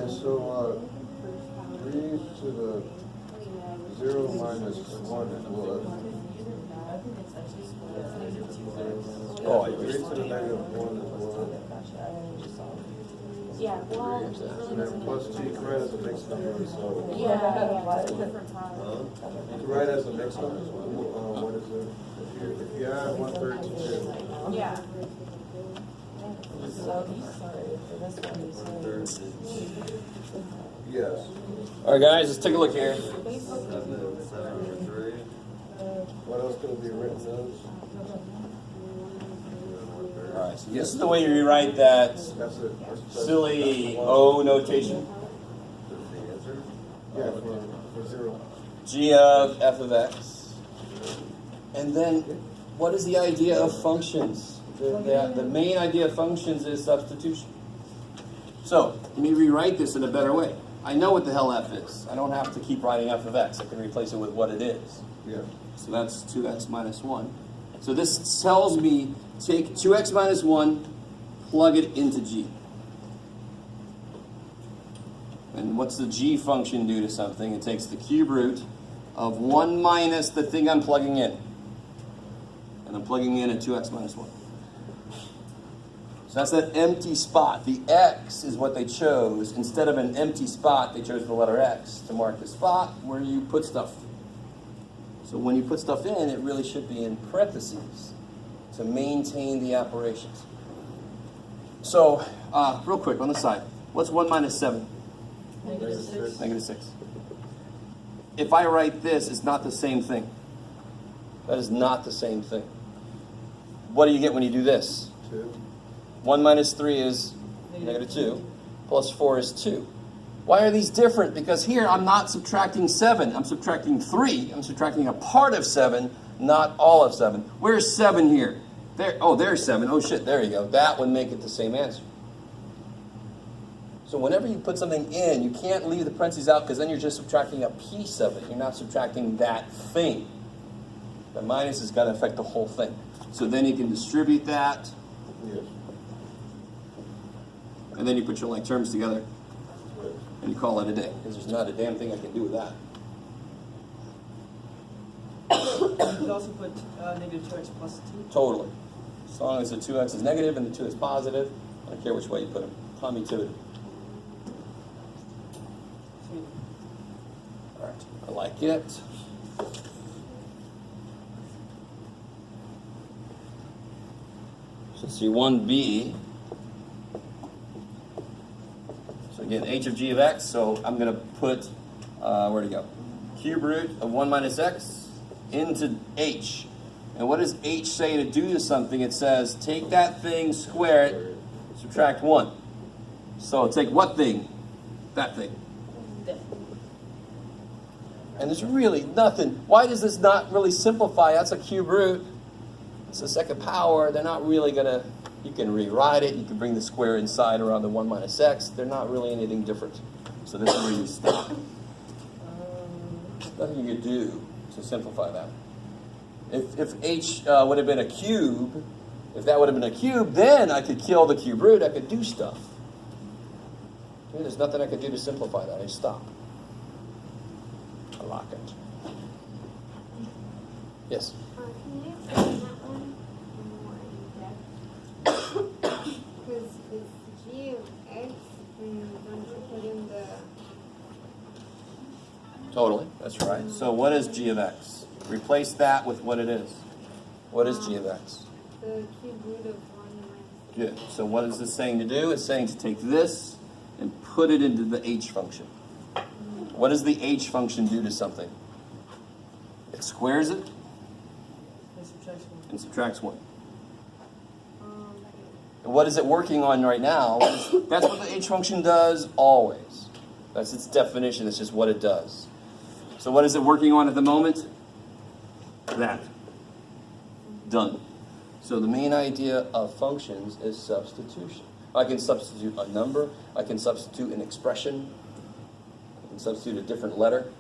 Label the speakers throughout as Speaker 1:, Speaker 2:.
Speaker 1: so 3 to the 0 minus 1 is what?
Speaker 2: Oh,
Speaker 1: 3 to the negative 1 is what?
Speaker 3: Yeah, well,
Speaker 1: And then plus t to write as a mixed number, so.
Speaker 3: different times.
Speaker 1: To write as a mixed number, what is it? If you add 1/3 to 2.
Speaker 3: Yeah.
Speaker 1: Yes.
Speaker 2: All right, guys, let's take a look here.
Speaker 1: What else could it be written as?
Speaker 2: All right, so this is the way you rewrite that
Speaker 1: That's it.
Speaker 2: silly O notation.
Speaker 1: Yeah, for 0.
Speaker 2: G of f of x. And then, what is the idea of functions? The main idea of functions is substitution. So, let me rewrite this in a better way. I know what the hell f is. I don't have to keep writing f of x. I can replace it with what it is.
Speaker 1: Yeah.
Speaker 2: So that's 2x minus 1. So this tells me take 2x minus 1, plug it into g. And what's the g function do to something? It takes the cube root of 1 minus the thing I'm plugging in. And I'm plugging in at 2x minus 1. So that's that empty spot. The x is what they chose. Instead of an empty spot, they chose the letter x to mark the spot where you put stuff. So when you put stuff in, it really should be in parentheses to maintain the operations. So, real quick on the side, what's 1 minus 7? Negative 6. If I write this, it's not the same thing. That is not the same thing. What do you get when you do this?
Speaker 1: 2.
Speaker 2: 1 minus 3 is negative 2, plus 4 is 2. Why are these different? Because here I'm not subtracting 7, I'm subtracting 3. I'm subtracting a part of 7, not all of 7. Where's 7 here? There. Oh, there's 7. Oh shit, there you go. That would make it the same answer. So whenever you put something in, you can't leave the parentheses out because then you're just subtracting a piece of it. You're not subtracting that thing. The minus has got to affect the whole thing. So then you can distribute that,
Speaker 1: Yes.
Speaker 2: and then you put your like terms together, and you call it a day. Because there's not a damn thing I can do with that.
Speaker 4: You could also put negative 2x plus 2.
Speaker 2: Totally. As long as the 2x is negative and the 2 is positive, I don't care which way you put them. Commutativity.
Speaker 4: Sweet.
Speaker 2: All right. I like it. So C1b. So again, h of g of x. So I'm going to put, where'd it go? Cube root of 1 minus x into h. And what does h say to do to something? It says, take that thing, square it, subtract 1. So take what thing? That thing. And there's really nothing. Why does this not really simplify? That's a cube root. It's the second power. They're not really going to, you can rewrite it. You can bring the square inside around the 1 minus x. They're not really anything different. So this is where you stop. Nothing you could do to simplify that. If h would have been a cube, if that would have been a cube, then I could kill the cube root. I could do stuff. Okay, there's nothing I could do to simplify that. I stop. I lock it. Yes?
Speaker 5: Can you explain that one more in depth? Because it's g of x, and don't you put in the...
Speaker 2: Totally. That's right. So what is g of x? Replace that with what it is. What is g of x?
Speaker 5: The cube root of 1 minus...
Speaker 2: Good. So what is this saying to do? It's saying to take this and put it into the h function. What does the h function do to something? It squares it
Speaker 4: And subtraction.
Speaker 2: and subtracts 1. And what is it working on right now? That's what the h function does always. That's its definition. It's just what it does. So what is it working on at the moment? That. Done. So the main idea of functions is substitution. I can substitute a number. I can substitute an expression. I can substitute a different letter.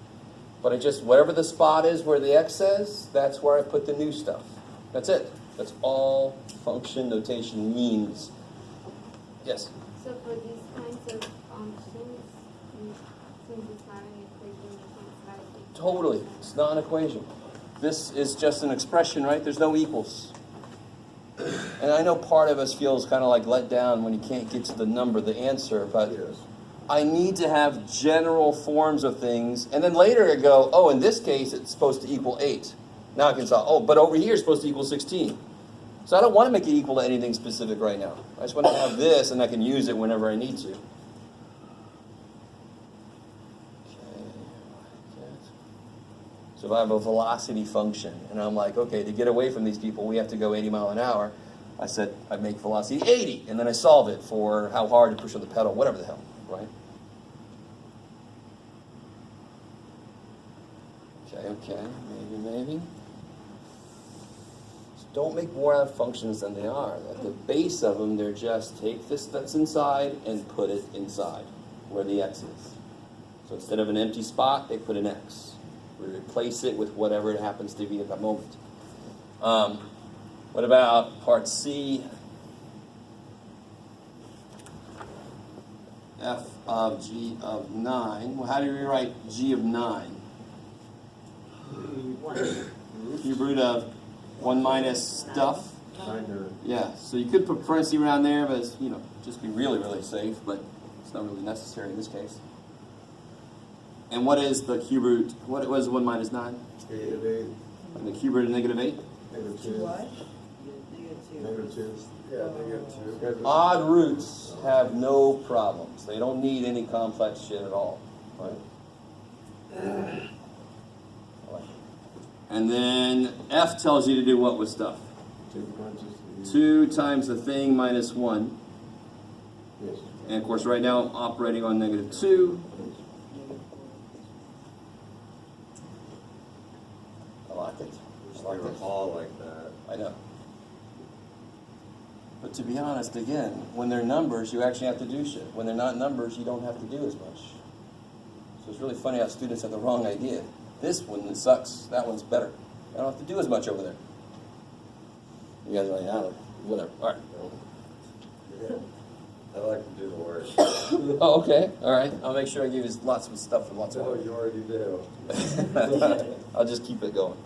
Speaker 2: But I just, whatever the spot is where the x says, that's where I put the new stuff. That's it. That's all function notation means. Yes?
Speaker 5: So for these kinds of functions,
Speaker 2: Totally. It's not an equation. This is just an expression, right? There's no equals. And I know part of us feels kind of like let down when you can't get to the number, the answer, but
Speaker 1: Yes.
Speaker 2: I need to have general forms of things, and then later I go, oh, in this case, it's supposed to equal 8. Now I can solve, oh, but over here it's supposed to equal 16. So I don't want to make it equal to anything specific right now. I just want to have this, and I can use it whenever I need to. So if I have a velocity function, and I'm like, okay, to get away from these people, we have to go 80 miles an hour. I said I'd make velocity 80, and then I solve it for how hard to push on the pedal, whatever the hell, right? Okay, maybe. So don't make more out of functions than they are. At the base of them, they're just take this that's inside and put it inside, where the x is. So instead of an empty spot, they put an x. We replace it with whatever it happens to be at that moment. What about part C? F of g of 9. Well, how do you rewrite g of 9? Cube root of 1 minus stuff. Yeah, so you could put parentheses around there, but it's, just be really, really safe, but it's not really necessary in this case. And what is the cube root? What was 1 minus 9?
Speaker 1: 8.
Speaker 2: And the cube root of negative 8?
Speaker 1: Negative 2.
Speaker 4: Why?
Speaker 1: Negative 2. Yeah, negative 2.
Speaker 2: Odd roots have no problems. They don't need any complex shit at all. Right? And then F tells you to do what with stuff? 2 times the thing minus 1.
Speaker 1: Yes.
Speaker 2: And of course, right now I'm operating on negative 2. I like it. Just like
Speaker 1: They
Speaker 2: it.
Speaker 1: were all like that.
Speaker 2: I know. But to be honest, again, when they're numbers, you actually have to do shit. When they're not numbers, you don't have to do as much. So it's really funny how students have the wrong idea. This one sucks. That one's better. I don't have to do as much over there. You guys are like, yeah, whatever. All right.
Speaker 1: Yeah. I like to do the work.
Speaker 2: Oh, okay. All right. I'll make sure I give you lots of stuff with lots of
Speaker 1: No,
Speaker 2: work.
Speaker 1: you already do.
Speaker 2: I'll just keep it going.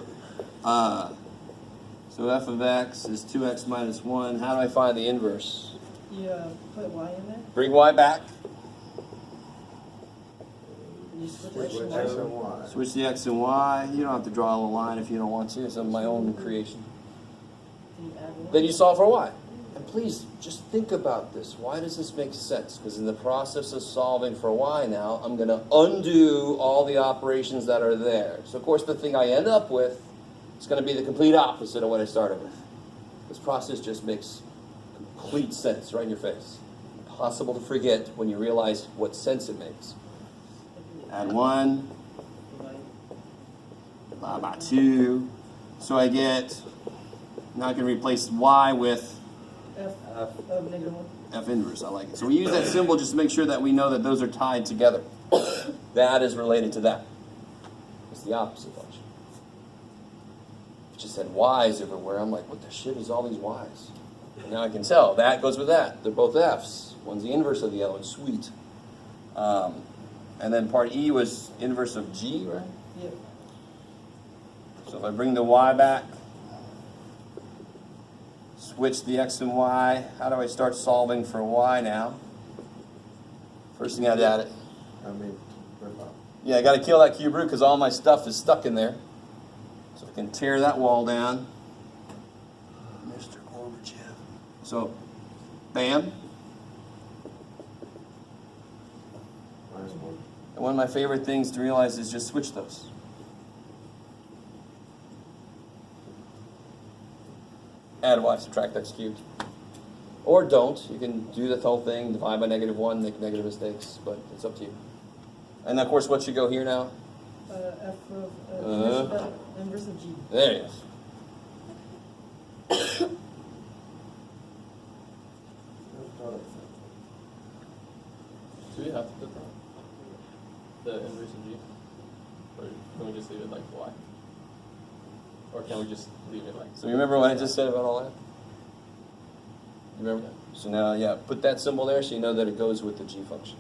Speaker 2: So f of x is 2x minus 1. How do I find the inverse?
Speaker 4: You put y in there,
Speaker 2: Bring y back.
Speaker 4: and you split
Speaker 1: Which
Speaker 4: x and
Speaker 1: X
Speaker 4: y.
Speaker 1: and Y.
Speaker 2: Switch the x and y. You don't have to draw a line if you don't want to. It's of my own creation.
Speaker 4: Can you add 1?
Speaker 2: Then you solve for y. And please, just think about this. Why does this make sense? Because in the process of solving for y now, I'm going to undo all the operations that are there. So, of course, the thing I end up with is going to be the complete opposite of what I started with. This process just makes complete sense right in your face. Impossible to forget when you realize what sense it makes. Add 1. Divided by 2. So I get, now I can replace y with
Speaker 4: F of negative 1.
Speaker 2: f inverse. I like it. So we use that symbol just to make sure that we know that those are tied together. That is related to that. It's the opposite function. It just had y's everywhere. I'm like, what the shit is all these y's? And now I can tell. That goes with that. They're both f's. One's the inverse of the other one. Sweet. And then part E was inverse of g, right?
Speaker 4: Yep.
Speaker 2: So if I bring the y back, switch the x and y, how do I start solving for y now? First thing I did, yeah, I got to kill that cube root because all my stuff is stuck in there. So I can tear that wall down. Mr. Gorbachev. So, bam. And one of my favorite things to realize is just switch those. Add y, subtract x cubed. Or don't. You can do the whole thing, divide by negative 1, make negative mistakes, but it's up to you. And of course, what should go here now?
Speaker 4: F of inverse of g.
Speaker 2: There it is.
Speaker 6: Do we have to put the inverse of g? Or can we just leave it like y? Or can we just leave it like...
Speaker 2: So remember what I just said about all that? You remember? So now, yeah, put that symbol there so you know that it goes with the g function.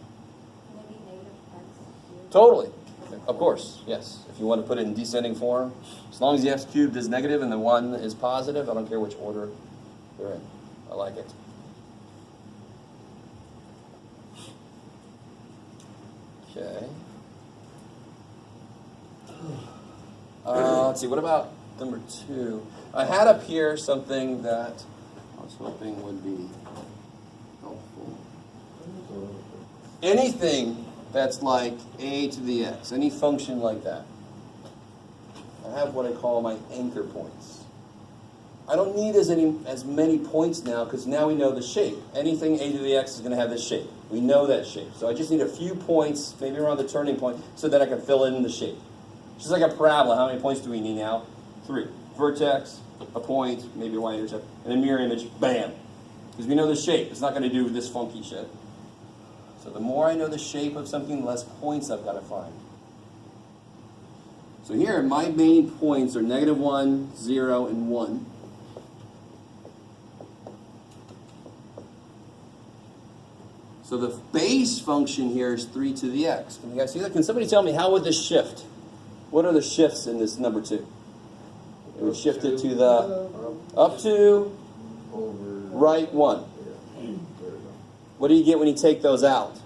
Speaker 5: Maybe negative x cubed.
Speaker 2: Totally. Okay. Of course, yes. If you want to put it in descending form, as long as the x cubed is negative and the 1 is positive, I don't care which order they're in. I like it. Okay. Let's see, what about number 2? I had up here something that I was hoping would be helpful. Anything that's like a to the x, any function like that. I have what I call my anchor points. I don't need as many points now because now we know the shape. Anything a to the x is going to have this shape. We know that shape. So I just need a few points, maybe around the turning point, so that I can fill in the shape. Just like a parabola, how many points do we need now? 3. Vertex, a point, maybe a y-intercept, and a mirror image, bam. Because we know the shape. It's not going to do this funky shit. So the more I know the shape of something, the less points I've got to find. So here, my main points are -1, 0, and 1. So the base function here is 3 to the x. Can you guys see that? Can somebody tell me how would this shift? What are the shifts in this number 2? It would shift it to the up to
Speaker 1: Over.
Speaker 2: right 1.
Speaker 1: Yeah. There you go.
Speaker 2: What do you get when you take those out?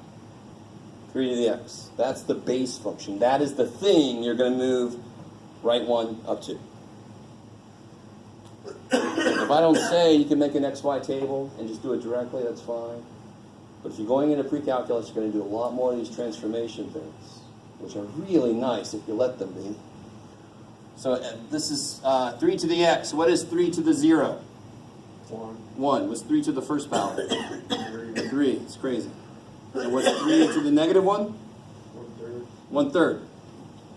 Speaker 2: 3 to the x. That's the base function. That is the thing you're going to move right 1 up to. If I don't say you can make an xy table and just do it directly, that's fine. But if you're going into pre-calculus, you're going to do a lot more of these transformation things, which are really nice if you let them be. So this is 3 to the x. What is 3 to the 0? 1. What's 3 to the first power? 3. It's crazy. And what's 3 to the negative 1? 1/3.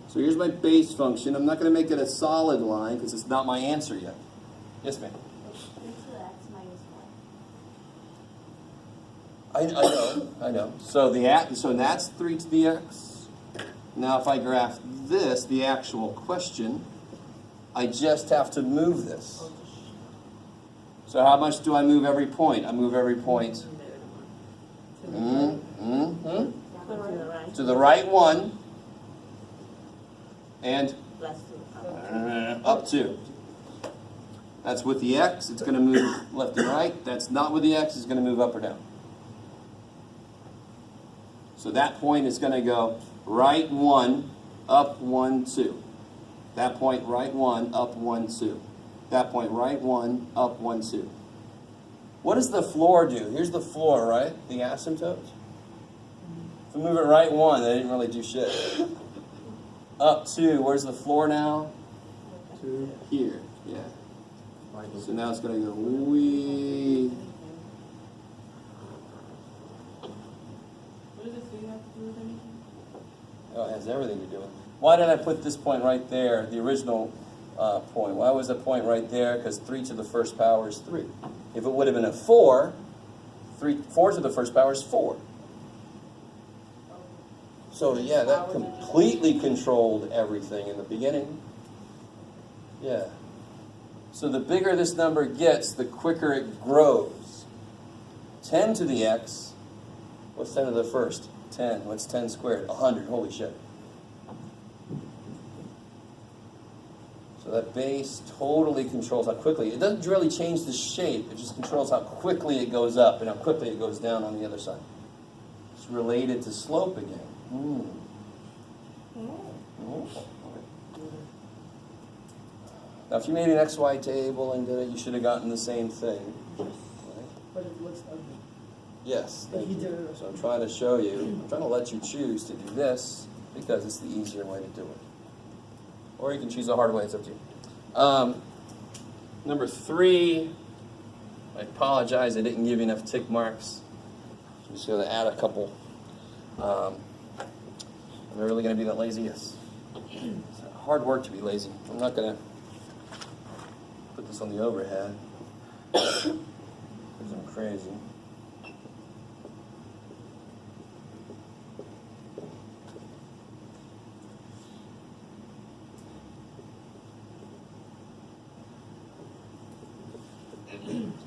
Speaker 2: So here's my base function. I'm not going to make it a solid line because it's not my answer yet. Yes, ma'am? I know. So that's 3 to the x. Now if I graph this, the actual question, I just have to move this. So how much do I move every point? I move every point to the right 1 and up 2. That's with the x, it's going to move left and right. That's not with the x, it's going to move up or down. So that point is going to go right 1, up 1, 2. That point, right 1, up 1, 2. That point, right 1, up 1, 2. What does the floor do? Here's the floor, right? The asymptote. If we move it right 1, they didn't really do shit. Up 2, where's the floor now?
Speaker 1: 2.
Speaker 2: Here, yeah. So now it's going to go wee.
Speaker 4: What does the 3 have to do with anything?
Speaker 2: Oh, it has everything to do with it. Why did I put this point right there, the original point? Why was the point right there? Because 3 to the first power is 3. If it would have been a 4, 4 to the first power is 4. So yeah, that completely controlled everything in the beginning. Yeah. So the bigger this number gets, the quicker it grows. 10 to the x, what's 10 to the first? 10. What's 10 squared? 100. Holy shit. So that base totally controls how quickly. It doesn't really change the shape. It just controls how quickly it goes up and how quickly it goes down on the other side. It's related to slope again. Now, if you made an XY table and did it, you should have gotten the same thing. Right?
Speaker 4: But it looks ugly.
Speaker 2: Yes, thank
Speaker 4: If you
Speaker 2: you.
Speaker 4: did it.
Speaker 2: So I'm trying to show you, I'm trying to let you choose to do this because it's the easier way to do it. Or you can choose a harder way, it's up to you. Number 3, I apologize, I didn't give you enough tick marks. I'm just going to add a couple. Am I really going to be that lazy? Yes. It's hard work to be lazy. I'm not going to put this on the overhead because I'm crazy.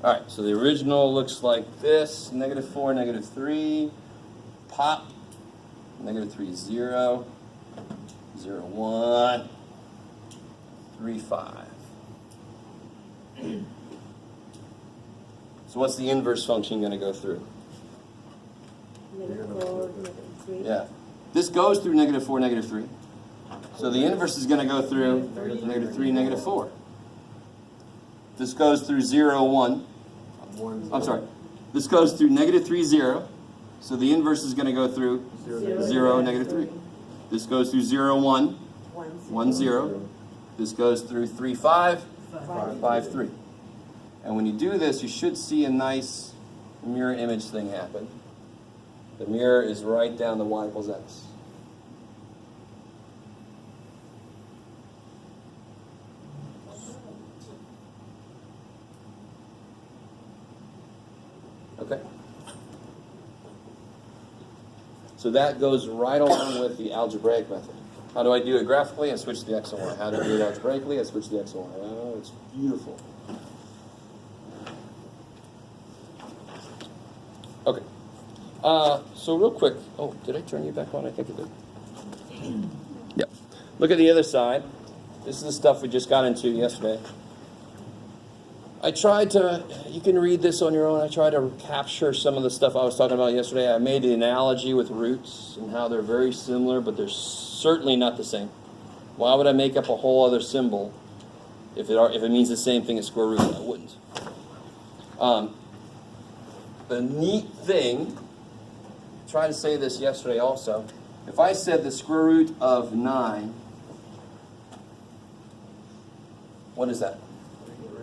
Speaker 2: All right, so the original looks like this: -4, -3, pop, -3, 0. 0, 1, 3, 5. So what's the inverse function going to go through?
Speaker 3: -4, -3.
Speaker 2: Yeah. This goes through -4, -3. So the inverse is going to go through -3, -4. This goes through 0, 1. I'm sorry. This goes through -3, 0. So the inverse is going to go through 0, -3. This goes through 0, 1, 1, 0. This goes through 3, 5, 5, 3. And when you do this, you should see a nice mirror image thing happen. The mirror is right down to y equals x. Okay. So that goes right along with the algebraic method. How do I do it graphically? I switch the x and y. How do I do it algebraically? I switch the x and y. Oh, it's beautiful. Okay. So real quick. Oh, did I turn you back on? I think I did. Yep. Look at the other side. This is the stuff we just got into yesterday. I tried to, you can read this on your own, I tried to capture some of the stuff I was talking about yesterday. I made the analogy with roots and how they're very similar, but they're certainly not the same. Why would I make up a whole other symbol if it means the same thing as square root? I wouldn't. The neat thing, I tried to say this yesterday also, if I said the square root of 9, what is that?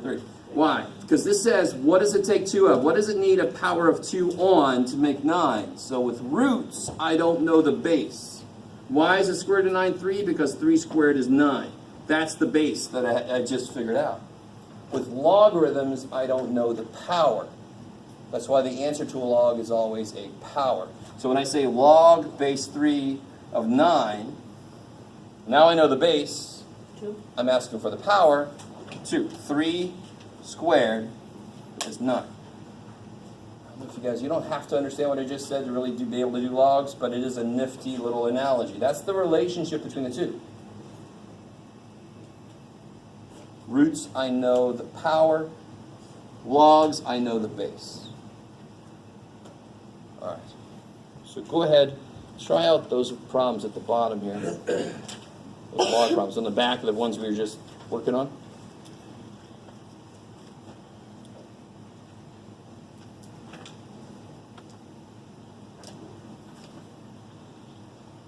Speaker 2: 3. Why? Because this says, what does it take 2 of? What does it need a power of 2 on to make 9? So with roots, I don't know the base. Why is the square root of 9 3? Because 3 squared is 9. That's the base that I just figured out. With logarithms, I don't know the power. That's why the answer to a log is always a power. So when I say log base 3 of 9, now I know the base.
Speaker 3: 2.
Speaker 2: I'm asking for the power. 2. 3 squared is 9. Look, you guys, you don't have to understand what I just said to really be able to do logs, but it is a nifty little analogy. That's the relationship between the two. Roots, I know the power. Logs, I know the base. All right. So go ahead, try out those problems at the bottom here. Those log problems on the back of the ones we were just working on.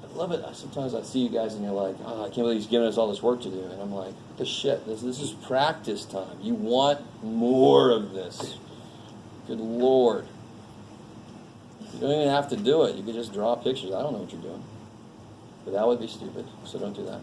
Speaker 2: I love it. Sometimes I see you guys and you're like, oh, I can't believe he's giving us all this work to do. And I'm like, what the shit? This is practice time. You want more of this. Good Lord. You don't even have to do it. You could just draw pictures. I don't know what you're doing. But that would be stupid, so don't do that.